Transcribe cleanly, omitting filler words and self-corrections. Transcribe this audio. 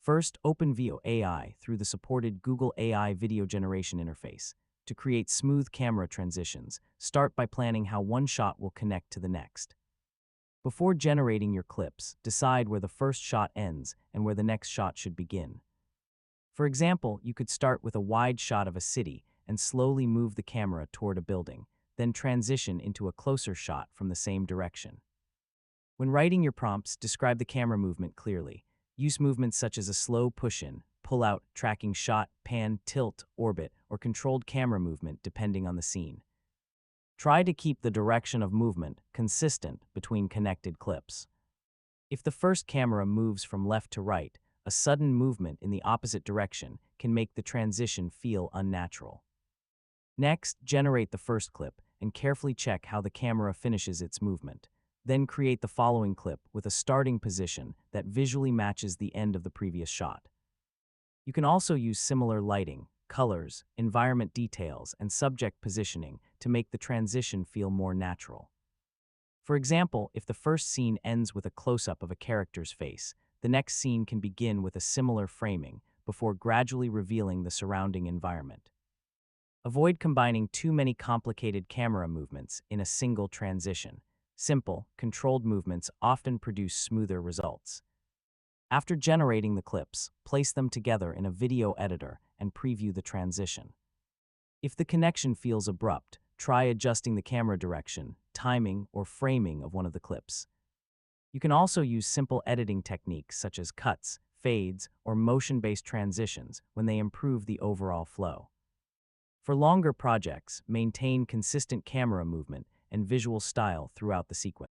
First, open Veo AI through the supported Google AI video generation interface. To create smooth camera transitions, start by planning how one shot will connect to the next. Before generating your clips, decide where the first shot ends and where the next shot should begin. For example, you could start with a wide shot of a city and slowly move the camera toward a building, then transition into a closer shot from the same direction. When writing your prompts, describe the camera movement clearly. Use movements such as a slow push-in, pull-out, tracking shot, pan, tilt, orbit, or controlled camera movement depending on the scene. Try to keep the direction of movement consistent between connected clips. If the first camera moves from left to right, a sudden movement in the opposite direction can make the transition feel unnatural. Next, generate the first clip and carefully check how the camera finishes its movement. Then create the following clip with a starting position that visually matches the end of the previous shot. You can also use similar lighting, colors, environment details, and subject positioning to make the transition feel more natural. For example, if the first scene ends with a close-up of a character's face, the next scene can begin with a similar framing before gradually revealing the surrounding environment. Avoid combining too many complicated camera movements in a single transition. Simple, controlled movements often produce smoother results. After generating the clips, place them together in a video editor and preview the transition. If the connection feels abrupt, try adjusting the camera direction, timing, or framing of one of the clips. You can also use simple editing techniques such as cuts, fades, or motion-based transitions when they improve the overall flow. For longer projects, maintain consistent camera movement and visual style throughout the sequence.